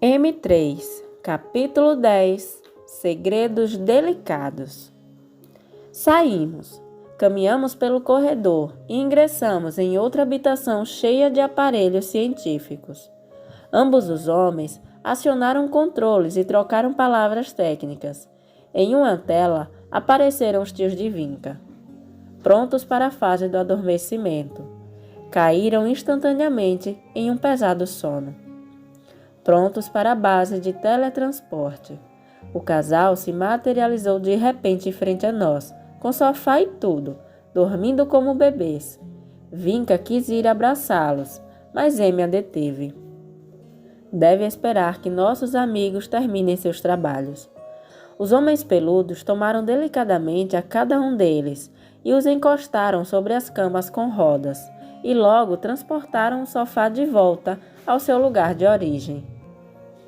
M3, Capítulo 10 Segredos Delicados. Saímos, caminhamos pelo corredor e ingressamos em outra habitação cheia de aparelhos científicos. Ambos os homens acionaram controles e trocaram palavras técnicas. Em uma tela apareceram os tios de Vinca, prontos para a fase do adormecimento. Caíram instantaneamente em um pesado sono, prontos para a base de teletransporte. O casal se materializou de repente em frente a nós, com sofá e tudo, dormindo como bebês. Vinca quis ir abraçá-los, mas Amy a deteve. Deve esperar que nossos amigos terminem seus trabalhos. Os homens peludos tomaram delicadamente a cada um deles e os encostaram sobre as camas com rodas, e logo transportaram o sofá de volta ao seu lugar de origem.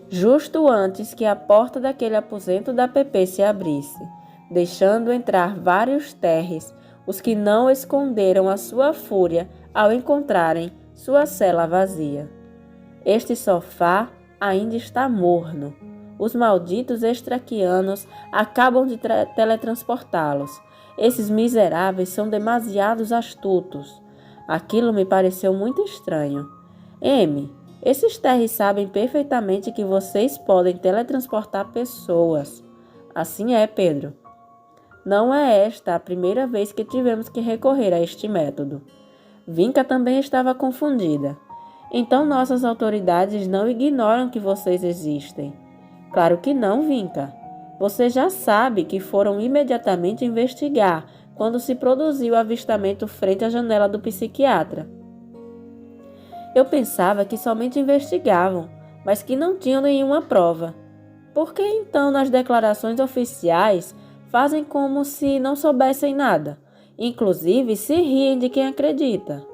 Justo antes que a porta daquele aposento da PP se abrisse, deixando entrar vários terres, os que não esconderam a sua fúria ao encontrarem sua cela vazia. Este sofá ainda está morno. Os malditos extraquianos acabam de teletransportá-los. Esses miseráveis são demasiados astutos. Aquilo me pareceu muito estranho. M, esses terres sabem perfeitamente que vocês podem teletransportar pessoas. Assim é, Pedro. Não é esta a primeira vez que tivemos que recorrer a este método. Vinca também estava confundida. Então nossas autoridades não ignoram que vocês existem. Claro que não, Vinca. Você já sabe que foram imediatamente investigar quando se produziu o avistamento frente à janela do psiquiatra. Eu pensava que somente investigavam, mas que não tinham nenhuma prova. Por que então nas declarações oficiais fazem como se não soubessem nada? Inclusive se riem de quem acredita.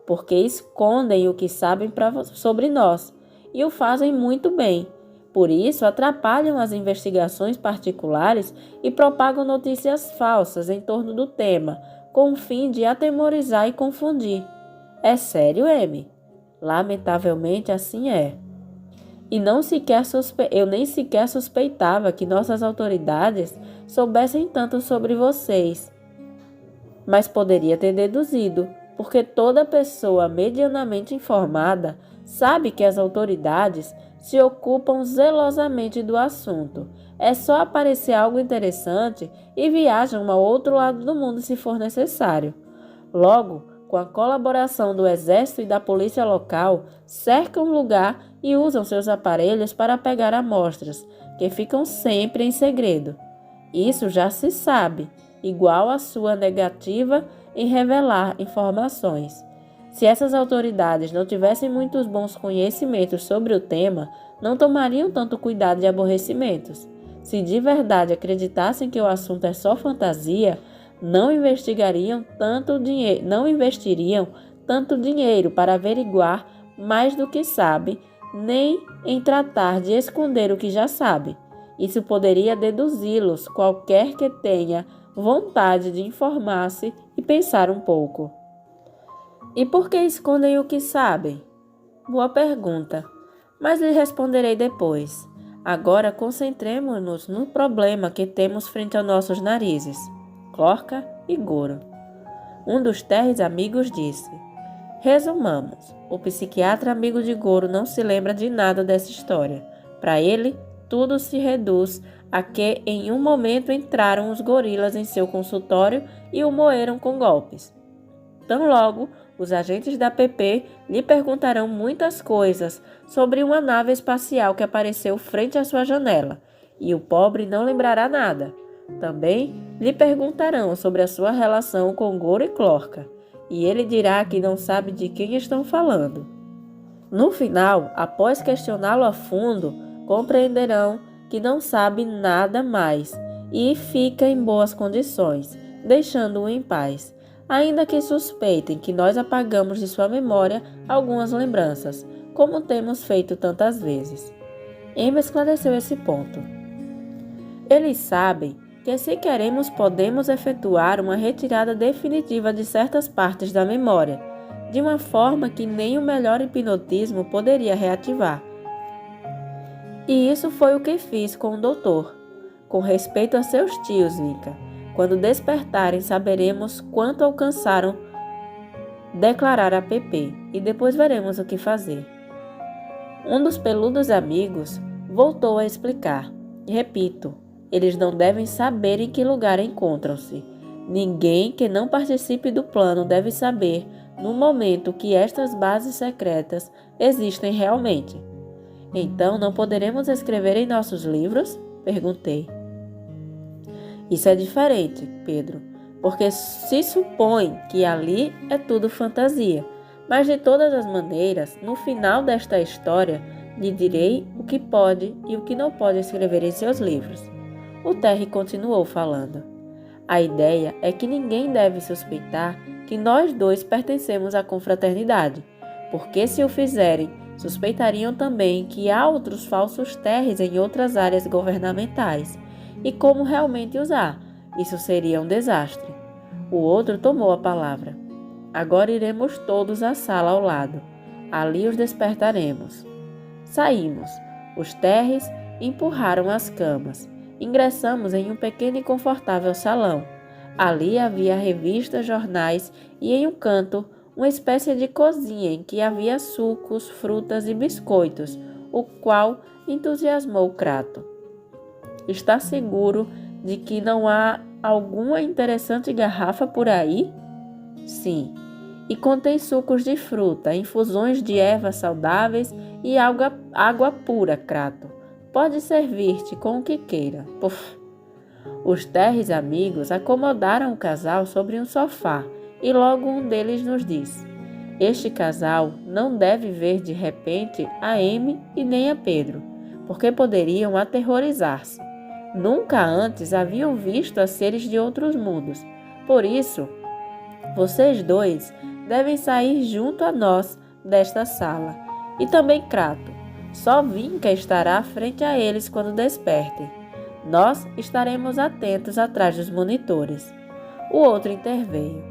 Porque escondem o que sabem sobre nós e o fazem muito bem. Por isso atrapalham as investigações particulares e propagam notícias falsas em torno do tema, com o fim de atemorizar e confundir. É sério, M? Lamentavelmente assim é. E eu nem sequer suspeitava que nossas autoridades soubessem tanto sobre vocês. Mas poderia ter deduzido, porque toda pessoa medianamente informada sabe que as autoridades se ocupam zelosamente do assunto. É só aparecer algo interessante e viajam ao outro lado do mundo se for necessário. Logo, com a colaboração do exército e da polícia local, cercam o lugar e usam seus aparelhos para pegar amostras, que ficam sempre em segredo. Isso já se sabe, igual a sua negativa em revelar informações. Se essas autoridades não tivessem muitos bons conhecimentos sobre o tema, não tomariam tanto cuidado de aborrecimentos. Se de verdade acreditassem que o assunto é só fantasia, não investiriam tanto dinheiro para averiguar mais do que sabe, nem em tratar de esconder o que já sabe. Isso poderia deduzi-los, qualquer que tenha vontade de informar-se e pensar um pouco. E por que escondem o que sabem? Boa pergunta, mas lhe responderei depois. Agora concentremo-nos no problema que temos frente aos nossos narizes. Clorca e Goro. Um dos terres amigos disse: resumamos, o psiquiatra amigo de Goro não se lembra de nada dessa história. Para ele, tudo se reduz a que em um momento entraram os gorilas em seu consultório e o moeram com golpes. Tão logo, os agentes da PP lhe perguntarão muitas coisas sobre uma nave espacial que apareceu frente à sua janela, e o pobre não lembrará nada. Também lhe perguntarão sobre a sua relação com Goro e Clorca, e ele dirá que não sabe de quem estão falando. No final, após questioná-lo a fundo, compreenderão que não sabe nada mais e fica em boas condições, deixando-o em paz, ainda que suspeitem que nós apagamos de sua memória algumas lembranças, como temos feito tantas vezes. Emma esclareceu esse ponto. Eles sabem que se queremos podemos efetuar uma retirada definitiva de certas partes da memória, de uma forma que nem o melhor hipnotismo poderia reativar. E isso foi o que fiz com o doutor. Com respeito a seus tios, Vinca. Quando despertarem, saberemos quanto alcançaram, declarar a Pepe, e depois veremos o que fazer. Um dos peludos amigos voltou a explicar. Repito, eles não devem saber em que lugar encontram-se. Ninguém que não participe do plano deve saber, no momento, que estas bases secretas existem realmente. Então, não poderemos escrever em nossos livros? Perguntei. Isso é diferente, Pedro, porque se supõe que ali é tudo fantasia. Mas, de todas as maneiras, no final desta história, lhe direi o que pode e o que não pode escrever em seus livros. O Terry continuou falando. A ideia é que ninguém deve suspeitar que nós dois pertencemos à confraternidade, porque se o fizerem, suspeitariam também que há outros falsos Terrys em outras áreas governamentais, e como realmente usar. Isso seria um desastre. O outro tomou a palavra. Agora iremos todos à sala ao lado. Ali os despertaremos. Saímos. Os Terrys empurraram as camas. Ingressamos em um pequeno e confortável salão. Ali havia revistas, jornais e em um canto uma espécie de cozinha em que havia sucos, frutas e biscoitos, o qual entusiasmou Crato. Está seguro de que não há alguma interessante garrafa por aí? Sim. E contém sucos de fruta, infusões de ervas saudáveis e água pura, Crato. Pode servir-te com o que queira. Puf. Os Terrys amigos acomodaram o casal sobre um sofá e logo um deles nos disse: este casal não deve ver de repente a Amy e nem a Pedro, porque poderiam aterrorizar-se. Nunca antes haviam visto a seres de outros mundos. Por isso, vocês dois devem sair junto a nós desta sala. E também Crato. Só Vinca estará frente a eles quando despertem. Nós estaremos atentos atrás dos monitores. O outro interveio.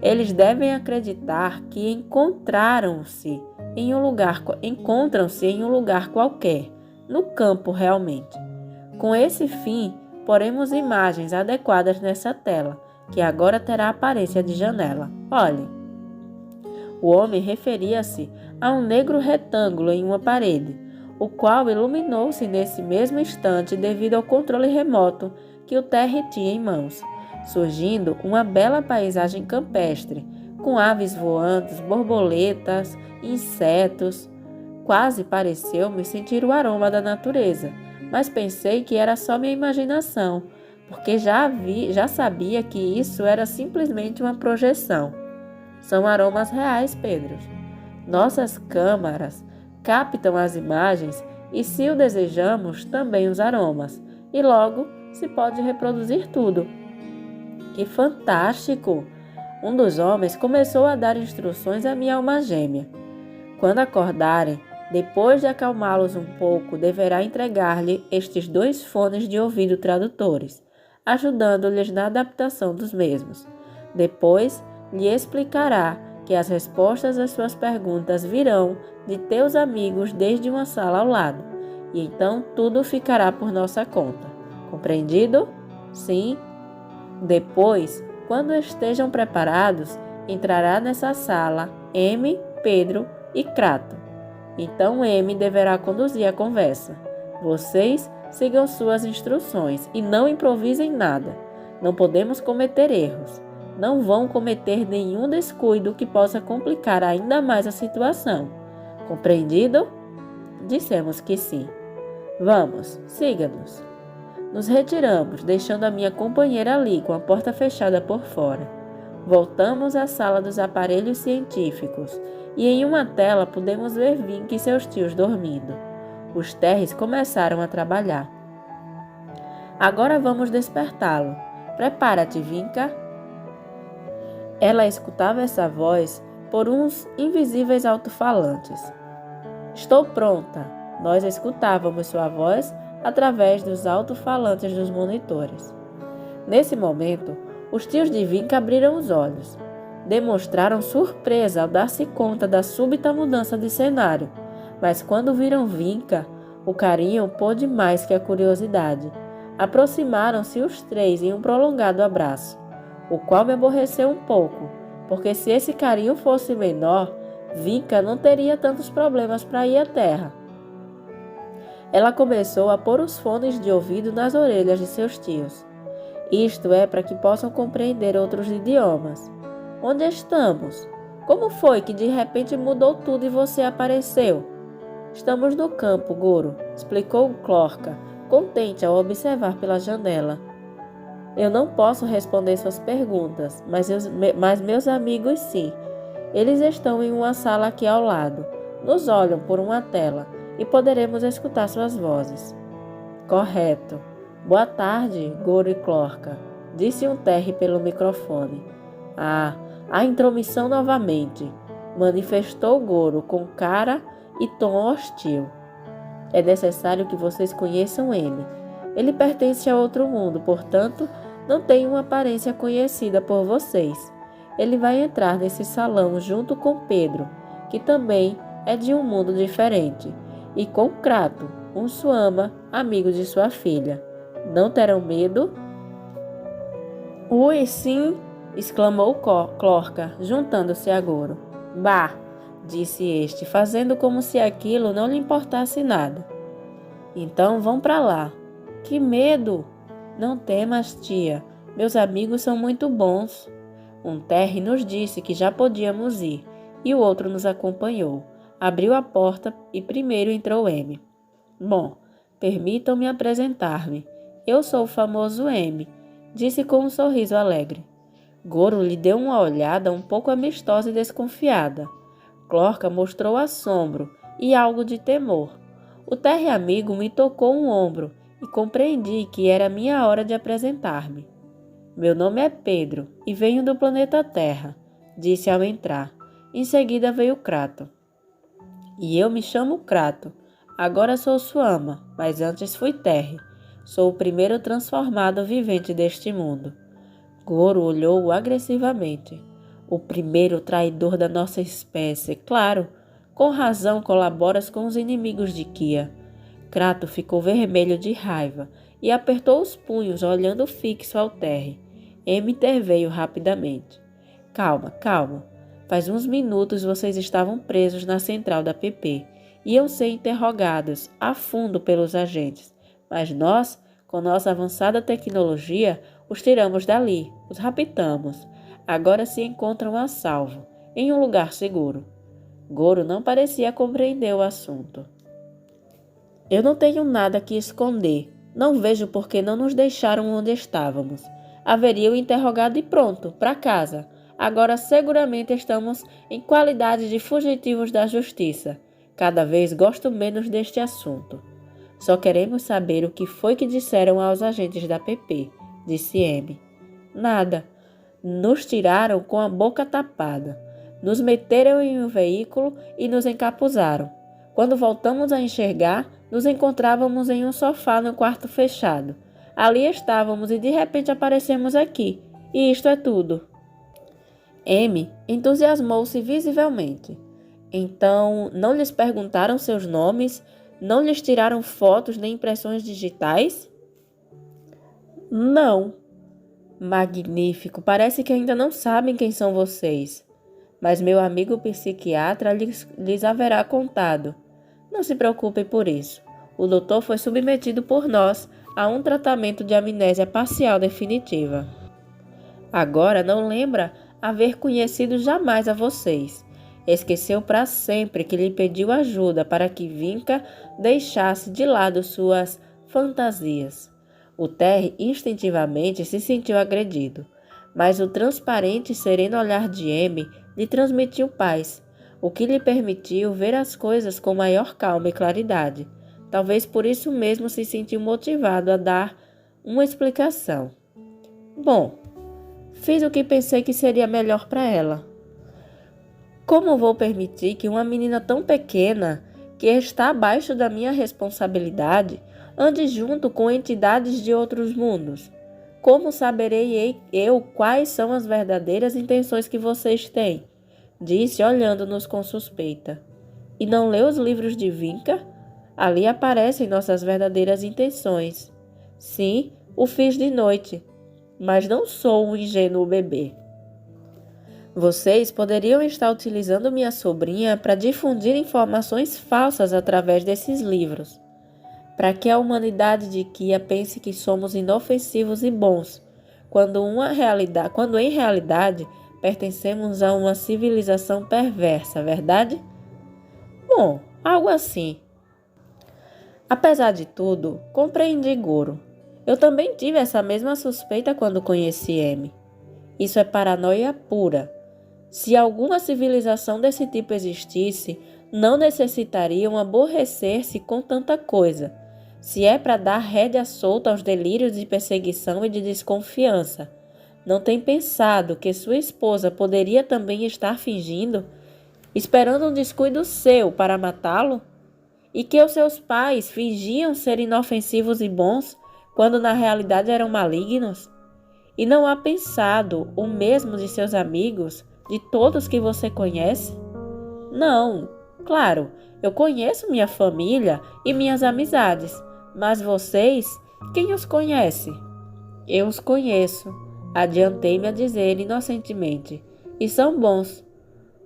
Eles devem acreditar que encontram-se em um lugar qualquer, no campo realmente. Com esse fim, poremos imagens adequadas nessa tela, que agora terá aparência de janela. Olhe. O homem referia-se a um negro retângulo em uma parede, o qual iluminou-se nesse mesmo instante devido ao controle remoto que o Terry tinha em mãos, surgindo uma bela paisagem campestre, com aves voantes, borboletas, insetos. Quase pareceu-me sentir o aroma da natureza, mas pensei que era só minha imaginação, porque já sabia que isso era simplesmente uma projeção. São aromas reais, Pedro. Nossas câmaras captam as imagens e, se o desejamos, também os aromas, e logo se pode reproduzir tudo. Que fantástico! Um dos homens começou a dar instruções à minha alma gêmea. Quando acordarem, depois de acalmá-los um pouco, deverá entregar-lhe estes 2 fones de ouvido tradutores, ajudando-lhes na adaptação dos mesmos. Depois, lhe explicará que as respostas às suas perguntas virão de teus amigos desde uma sala ao lado, e então tudo ficará por nossa conta. Compreendido? Sim. Depois, quando estejam preparados, entrará nessa sala M, Pedro e Crato. Então M deverá conduzir a conversa. Vocês sigam suas instruções e não improvisem nada. Não podemos cometer erros. Não vão cometer nenhum descuido que possa complicar ainda mais a situação. Compreendido? Dissemos que sim. Vamos, siga-nos. Nos retiramos, deixando a minha companheira ali com a porta fechada por fora. Voltamos à sala dos aparelhos científicos e em uma tela pudemos ver Vinca e seus tios dormindo. Os Terrys começaram a trabalhar. Agora vamos despertá-lo. Prepara-te, Vinca. Ela escutava essa voz por uns invisíveis alto-falantes. Estou pronta. Nós escutávamos sua voz através dos alto-falantes dos monitores. Nesse momento, os tios de Vinca abriram os olhos. Demonstraram surpresa ao dar-se conta da súbita mudança de cenário, mas quando viram Vinca, O carinho pôde mais que a curiosidade. Aproximaram-se os três em um prolongado abraço, o qual me aborreceu um pouco, porque se esse carinho fosse menor, Vinca não teria tantos problemas para ir à terra. Ela começou a pôr os fones de ouvido nas orelhas de seus tios. Isto é para que possam compreender outros idiomas. Onde estamos? Como foi que de repente mudou tudo e você apareceu? Estamos no campo, Goro, explicou Clorca, contente ao observar pela janela. Eu não posso responder suas perguntas, mas meus amigos sim. Eles estão em uma sala aqui ao lado. Nos olham por uma tela e poderemos escutar suas vozes. Correto. Boa tarde, Goro e Clorca, disse um Terry pelo microfone. Ah, a intromissão novamente, manifestou Goro com cara e tom hostil. É necessário que vocês conheçam ele. Ele pertence a outro mundo, portanto, não tem uma aparência conhecida por vocês. Ele vai entrar nesse salão junto com Pedro, que também é de um mundo diferente, e com Crato, um Suama, amigo de sua filha. Não terão medo? Ui, sim! Exclamou Clorca, juntando-se a Goro. Bah! Disse este, fazendo como se aquilo não lhe importasse nada. Então vão para lá. Que medo! Não temas, tia. Meus amigos são muito bons. Um Terry nos disse que já podíamos ir, e o outro nos acompanhou. Abriu a porta e primeiro entrou M. Bom, permitam-me apresentar-me. Eu sou o famoso M, disse com um sorriso alegre. Goro lhe deu uma olhada um pouco amistosa e desconfiada. Clorca mostrou assombro e algo de temor. O Terry amigo me tocou um ombro e compreendi que era minha hora de apresentar-me. Meu nome é Pedro e venho do planeta Terra, disse ao entrar. Em seguida veio Crato. E eu me chamo Crato. Agora sou Suama, mas antes fui Terry. Sou o primeiro transformado vivente deste mundo. Goro olhou-o agressivamente. O primeiro traidor da nossa espécie, claro. Com razão colaboras com os inimigos de Kia. Crato ficou vermelho de raiva e apertou os punhos, olhando fixo ao Terry. M interveio rapidamente. Calma, calma. Faz uns minutos vocês estavam presos na central da PP. Iam ser interrogados a fundo pelos agentes. Mas nós, com nossa avançada tecnologia, os tiramos dali, os raptamos. Agora se encontram a salvo, em um lugar seguro. Goro não parecia compreender o assunto. Eu não tenho nada que esconder. Não vejo por que não nos deixaram onde estávamos. Haveria o interrogado e pronto, para casa. Agora seguramente estamos em qualidade de fugitivos da justiça. Cada vez gosto menos deste assunto. Só queremos saber o que foi que disseram aos agentes da PP, disse M. Nada. Nos tiraram com a boca tapada. Nos meteram em um veículo e nos encapuzaram. Quando voltamos a enxergar, nos encontrávamos em um sofá no quarto fechado. Ali estávamos e de repente aparecemos aqui. E isto é tudo. M entusiasmou-se visivelmente. Então, não lhes perguntaram seus nomes? Não lhes tiraram fotos nem impressões digitais? Não. Magnífico, parece que ainda não sabem quem são vocês. Mas meu amigo psiquiatra lhes haverá contado. Não se preocupem por isso. O doutor foi submetido por nós a um tratamento de amnésia parcial definitiva. Agora não lembra haver conhecido jamais a vocês. Esqueceu para sempre que lhe pediu ajuda para que Vinca deixasse de lado suas fantasias. O Terry instintivamente se sentiu agredido, mas o transparente e sereno olhar de M lhe transmitiu paz, o que lhe permitiu ver as coisas com maior calma e claridade. Talvez por isso mesmo se sentiu motivado a dar uma explicação. Bom, fiz o que pensei que seria melhor para ela. Como vou permitir que uma menina tão pequena, que está abaixo da minha responsabilidade, ande junto com entidades de outros mundos? Como saberei eu quais são as verdadeiras intenções que vocês têm? Disse, olhando-nos com suspeita. E não lê os livros de Vinca? Ali aparecem nossas verdadeiras intenções. Sim, o fiz de noite, mas não sou um ingênuo bebê. Vocês poderiam estar utilizando minha sobrinha para difundir informações falsas através desses livros, para que a humanidade de Kia pense que somos inofensivos e bons, quando em realidade pertencemos a uma civilização perversa, verdade? Bom, algo assim. Apesar de tudo, compreendi Goro. Eu também tive essa mesma suspeita quando conheci M. Isso é paranoia pura. Se alguma civilização desse tipo existisse, não necessitariam aborrecer-se com tanta coisa. Se é para dar rédea solta aos delírios de perseguição e de desconfiança, não tem pensado que sua esposa poderia também estar fingindo, esperando um descuido seu para matá-lo? E que os seus pais fingiam ser inofensivos e bons, quando na realidade eram malignos? E não há pensado o mesmo de seus amigos, de todos que você conhece? Não, claro, eu conheço minha família e minhas amizades, mas vocês, quem os conhece? Eu os conheço, adiantei-me a dizer inocentemente, e são bons.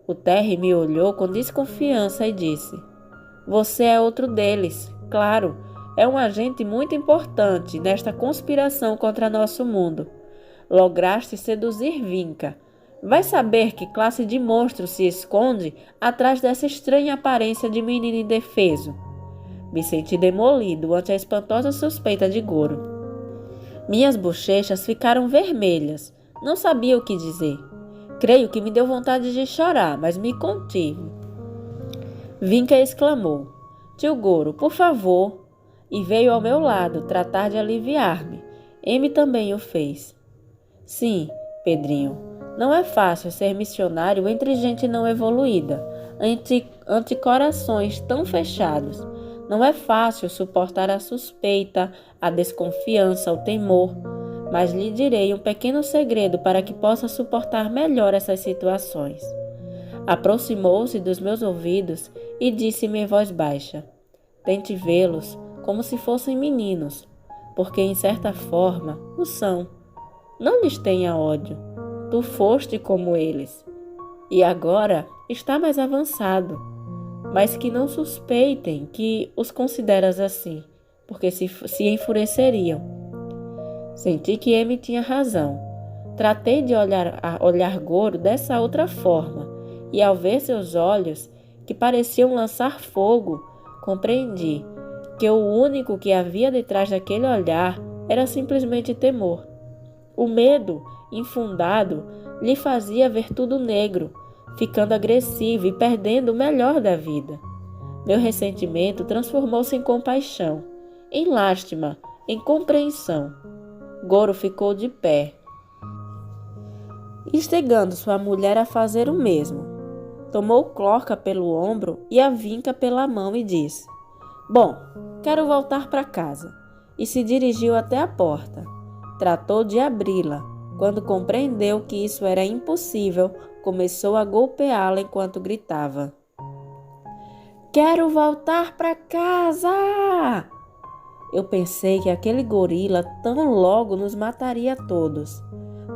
O Terry me olhou com desconfiança e disse: Você é outro deles, claro, é um agente muito importante nesta conspiração contra nosso mundo. Lograste seduzir Vinca. Vai saber que classe de monstro se esconde atrás dessa estranha aparência de menino indefeso. Me senti demolido ante a espantosa suspeita de Goro. Minhas bochechas ficaram vermelhas. Não sabia o que dizer. Creio que me deu vontade de chorar, mas me contive. Vinca exclamou: Tio Goro, por favor, e veio ao meu lado tratar de aliviar-me. M também o fez. Sim, Pedrinho, não é fácil ser missionário entre gente não evoluída, ante corações tão fechados. Não é fácil suportar a suspeita, a desconfiança, o temor, mas lhe direi um pequeno segredo para que possa suportar melhor essas situações. Aproximou-se dos meus ouvidos e disse-me em voz baixa: Tente vê-los como se fossem meninos, porque em certa forma o são. Não lhes tenha ódio. Tu foste como eles. E agora está mais avançado. Mas que não suspeitem que os consideras assim, porque se enfureceriam. Senti que M tinha razão. Tratei de olhar Goro dessa outra forma, e ao ver seus olhos, que pareciam lançar fogo, compreendi que o único que havia detrás daquele olhar era simplesmente temor. O medo, infundado, lhe fazia ver tudo negro, ficando agressivo e perdendo o melhor da vida. Meu ressentimento transformou-se em compaixão, em lástima, em compreensão. Goro ficou de pé, instigando sua mulher a fazer o mesmo. Tomou Clorca pelo ombro e a Vinca pela mão e disse: Bom, quero voltar para casa. E se dirigiu até a porta. Tratou de abri-la. Quando compreendeu que isso era impossível, começou a golpeá-la enquanto gritava: Quero voltar para casa! Eu pensei que aquele gorila tão logo nos mataria a todos.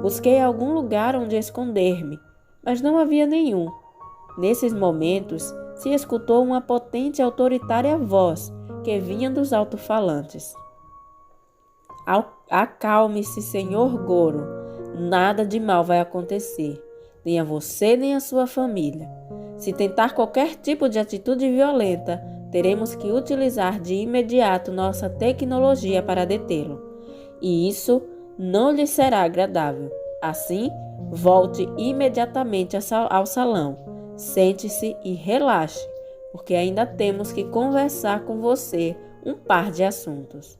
Busquei algum lugar onde esconder-me, mas não havia nenhum. Nesses momentos, se escutou uma potente e autoritária voz que vinha dos alto-falantes. Acalme-se, Senhor Goro. Nada de mal vai acontecer, nem a você nem a sua família. Se tentar qualquer tipo de atitude violenta, teremos que utilizar de imediato nossa tecnologia para detê-lo. E isso não lhe será agradável. Assim, volte imediatamente ao salão. Sente-se e relaxe, porque ainda temos que conversar com você um par de assuntos.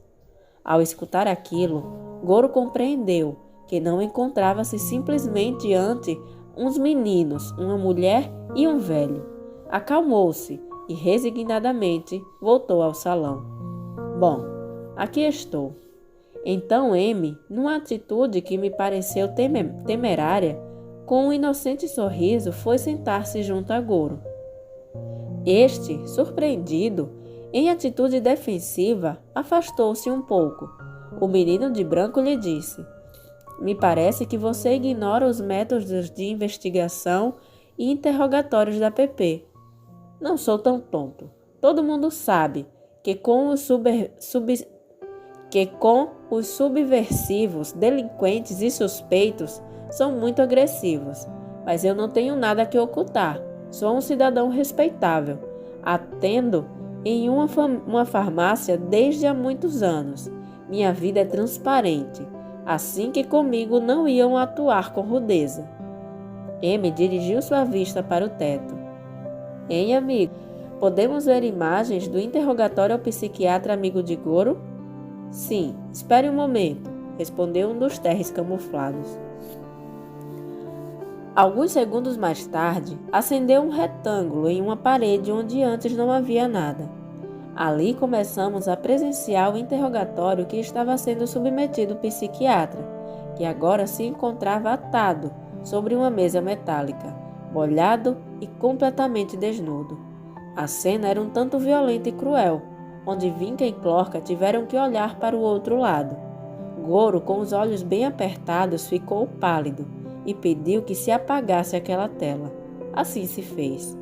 Ao escutar aquilo, Goro compreendeu que não encontrava-se simplesmente diante uns meninos, uma mulher e um velho. Acalmou-se e resignadamente voltou ao salão. Bom, aqui estou. Então M, numa atitude que me pareceu temerária, com um inocente sorriso, foi sentar-se junto a Goro. Este, surpreendido, Em atitude defensiva, afastou-se um pouco. O menino de branco lhe disse: Me parece que você ignora os métodos de investigação e interrogatórios da PP. Não sou tão tonto. Todo mundo sabe que com os subversivos, delinquentes e suspeitos são muito agressivos. Mas eu não tenho nada que ocultar. Sou um cidadão respeitável. Atendo em uma farmácia desde há muitos anos. Minha vida é transparente. Assim que comigo não iam atuar com rudeza. M dirigiu sua vista para o teto. Hein, amigo? Podemos ver imagens do interrogatório ao psiquiatra amigo de Goro? Sim, espere um momento, respondeu um dos terres camuflados. Alguns segundos mais tarde, acendeu um retângulo em uma parede onde antes não havia nada. Ali começamos a presenciar o interrogatório que estava sendo submetido ao psiquiatra, que agora se encontrava atado sobre uma mesa metálica, molhado e completamente desnudo. A cena era um tanto violenta e cruel, onde Vinca e Clorca tiveram que olhar para o outro lado. Goro, com os olhos bem apertados, ficou pálido e pediu que se apagasse aquela tela. Assim se fez.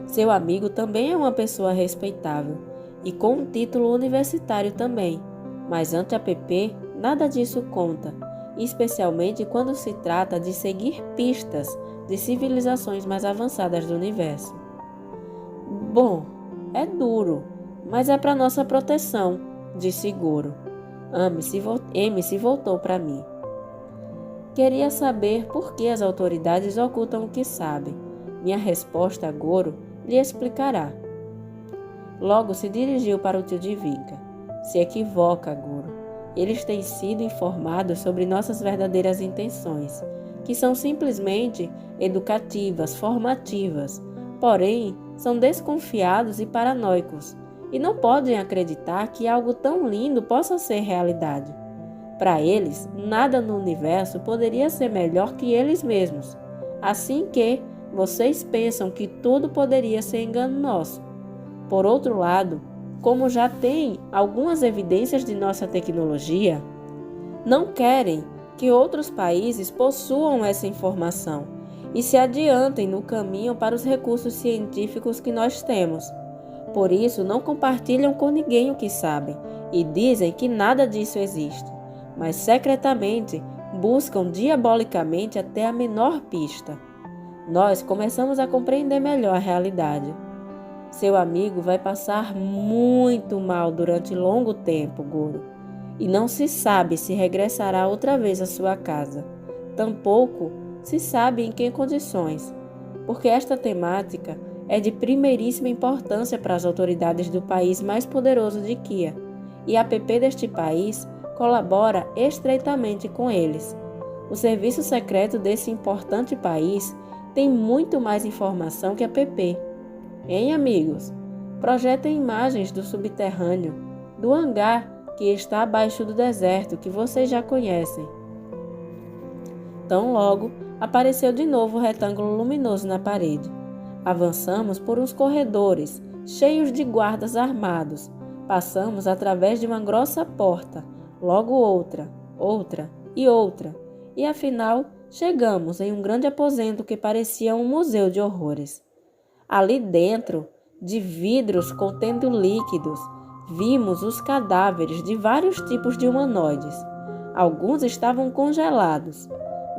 Seu amigo também é uma pessoa respeitável e com um título universitário também, mas ante a PP nada disso conta, especialmente quando se trata de seguir pistas de civilizações mais avançadas do universo. Bom, é duro, mas é para nossa proteção, disse Goro. M se voltou para mim. Queria saber por que as autoridades ocultam o que sabem. Minha resposta a Goro lhe explicará. Logo se dirigiu para o tio de Vinca. Se equivoca, Goro. Eles têm sido informados sobre nossas verdadeiras intenções, que são simplesmente educativas, formativas, porém são desconfiados e paranoicos, e não podem acreditar que algo tão lindo possa ser realidade. Para eles, nada no universo poderia ser melhor que eles mesmos, assim que vocês pensam que tudo poderia ser engano nosso. Por outro lado, como já tem algumas evidências de nossa tecnologia, não querem que outros países possuam essa informação e se adiantem no caminho para os recursos científicos que nós temos. Por isso, não compartilham com ninguém o que sabem e dizem que nada disso existe, mas secretamente buscam diabolicamente até a menor pista. Nós começamos a compreender melhor a realidade. Seu amigo vai passar muito mal durante longo tempo, Goro, e não se sabe se regressará outra vez à sua casa. Tampouco se sabe em que condições, porque esta temática é de primeiríssima importância para as autoridades do país mais poderoso de Kia, e a PP deste país colabora estreitamente com eles. O serviço secreto desse importante país tem muito mais informação que a PP. Hein, amigos? Projetem imagens do subterrâneo, do hangar que está abaixo do deserto, que vocês já conhecem. Tão logo, apareceu de novo o retângulo luminoso na parede. Avançamos por uns corredores, cheios de guardas armados. Passamos através de uma grossa porta, logo outra, outra e outra. E afinal, chegamos em um grande aposento que parecia um museu de horrores. Ali dentro, de vidros contendo líquidos, vimos os cadáveres de vários tipos de humanoides. Alguns estavam congelados.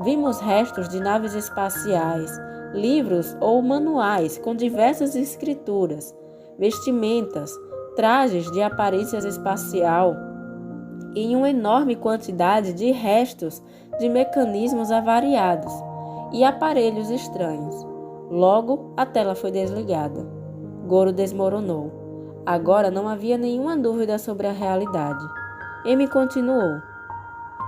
Vimos restos de naves espaciais, livros ou manuais com diversas escrituras, vestimentas, trajes de aparência espacial e uma enorme quantidade de restos de mecanismos avariados e aparelhos estranhos. Logo, a tela foi desligada. Goro desmoronou. Agora não havia nenhuma dúvida sobre a realidade. M continuou.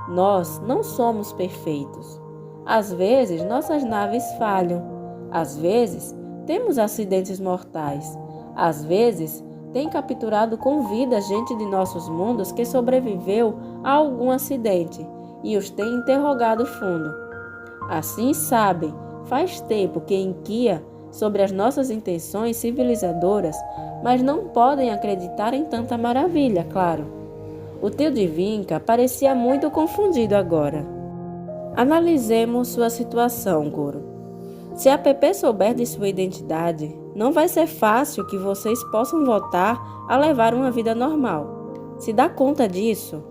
Nós não somos perfeitos. Às vezes, nossas naves falham. Às vezes, temos acidentes mortais. Às vezes, tem capturado com vida gente de nossos mundos que sobreviveu a algum acidente e os tem interrogado fundo. Assim sabem, faz tempo que em Kia sobre as nossas intenções civilizadoras, mas não podem acreditar em tanta maravilha, claro. O tio de Vinca parecia muito confundido agora. Analisemos sua situação, Goro. Se a Pepe souber de sua identidade, não vai ser fácil que vocês possam voltar a levar uma vida normal. Se dá conta disso?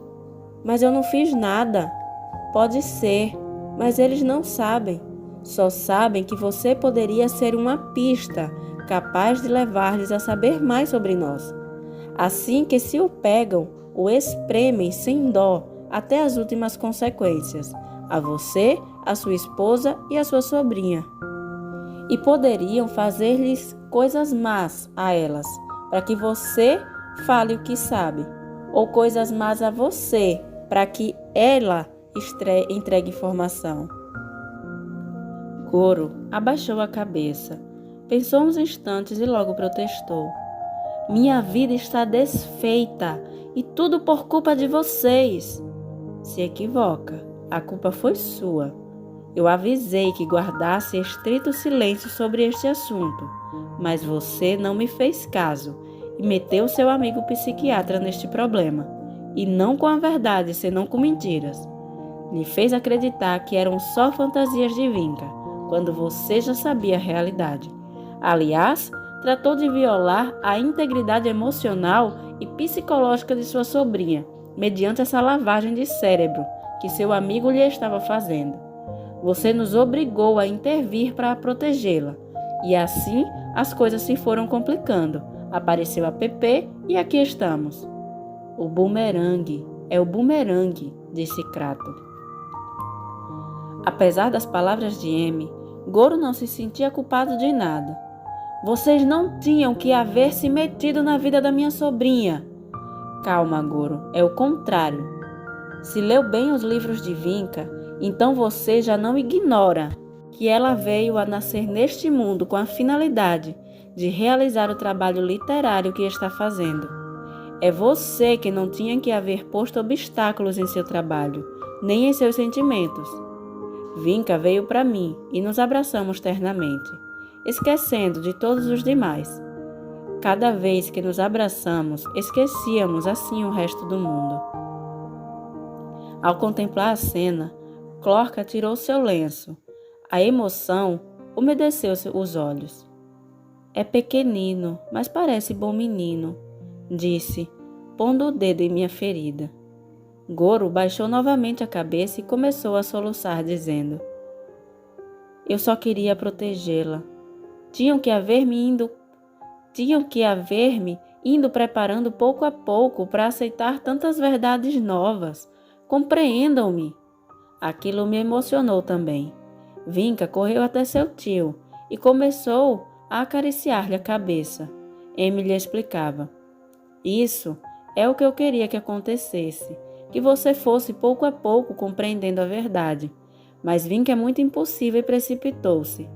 Mas eu não fiz nada. Pode ser, mas eles não sabem. Só sabem que você poderia ser uma pista capaz de levar-lhes a saber mais sobre nós. Assim que se o pegam, o espremem sem dó até as últimas consequências, a você, a sua esposa e a sua sobrinha. E poderiam fazer-lhes coisas más a elas, para que você fale o que sabe, ou coisas más a você, para que ela entregue informação. Goro abaixou a cabeça, pensou uns instantes e logo protestou. Minha vida está desfeita e tudo por culpa de vocês. Se equivoca, a culpa foi sua. Eu avisei que guardasse estrito silêncio sobre este assunto, mas você não me fez caso e meteu seu amigo psiquiatra neste problema, e não com a verdade, senão com mentiras. Lhe fez acreditar que eram só fantasias de Vinca, quando você já sabia a realidade. Aliás, tratou de violar a integridade emocional e psicológica de sua sobrinha, mediante essa lavagem de cérebro que seu amigo lhe estava fazendo. Você nos obrigou a intervir para protegê-la, e assim as coisas se foram complicando. Apareceu a Pepe e aqui estamos. O bumerangue, é o bumerangue, disse Crato. Apesar das palavras de M, Goro não se sentia culpado de nada. Vocês não tinham que haver se metido na vida da minha sobrinha. Calma, Goro, é o contrário. Se leu bem os livros de Vinca, então você já não ignora que ela veio a nascer neste mundo com a finalidade de realizar o trabalho literário que está fazendo. É você que não tinha que haver posto obstáculos em seu trabalho, nem em seus sentimentos. Vinca veio para mim e nos abraçamos ternamente, esquecendo de todos os demais. Cada vez que nos abraçamos, esquecíamos assim o resto do mundo. Ao contemplar a cena, Clorca tirou seu lenço. A emoção umedeceu os olhos. É pequenino, mas parece bom menino, disse, pondo o dedo em minha ferida. Goro baixou novamente a cabeça e começou a soluçar, dizendo: Eu só queria protegê-la. Tinham que haver-me indo preparando pouco a pouco para aceitar tantas verdades novas. Compreendam-me. Aquilo me emocionou também. Vinca correu até seu tio e começou a acariciar-lhe a cabeça. Emily explicava: Isso é o que eu queria que acontecesse, que você fosse pouco a pouco compreendendo a verdade. Mas Vinca é muito impulsiva e precipitou-se.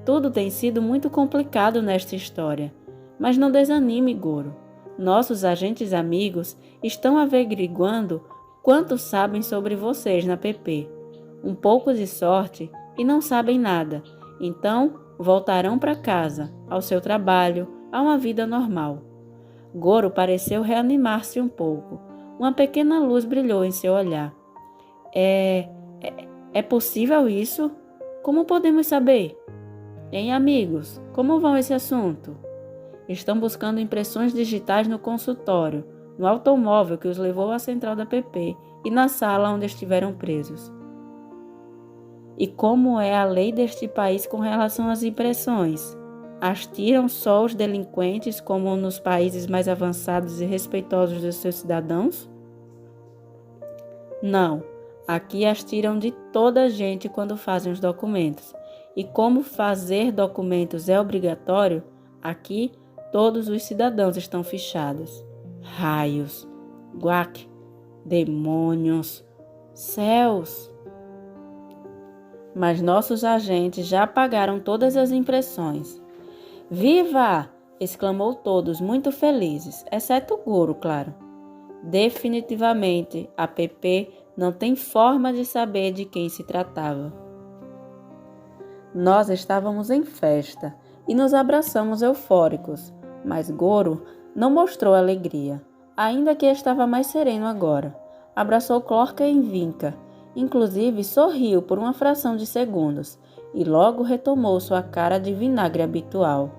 Tudo tem sido muito complicado nesta história. Mas não desanime, Goro. Nossos agentes amigos estão averiguando quanto sabem sobre vocês na PP. Um pouco de sorte e não sabem nada. Então, voltarão para casa, ao seu trabalho, a uma vida normal. Goro pareceu reanimar-se um pouco. Uma pequena luz brilhou em seu olhar. É possível isso? Como podemos saber? Hein, amigos, como vão esse assunto? Estão buscando impressões digitais no consultório, no automóvel que os levou à central da PP e na sala onde estiveram presos. E como é a lei deste país com relação às impressões? As tiram só os delinquentes, como nos países mais avançados e respeitosos dos seus cidadãos? Não, aqui as tiram de toda a gente quando fazem os documentos. E como fazer documentos é obrigatório, aqui todos os cidadãos estão fichados. Raios, guac, demônios, céus! Mas nossos agentes já apagaram todas as impressões. Viva! Exclamou todos, muito felizes, exceto Goro, claro. Definitivamente, a PP não tem forma de saber de quem se tratava. Nós estávamos em festa e nos abraçamos eufóricos, mas Goro não mostrou alegria, ainda que estava mais sereno agora. Abraçou Clorca e Vinca, inclusive sorriu por uma fração de segundos, e logo retomou sua cara de vinagre habitual.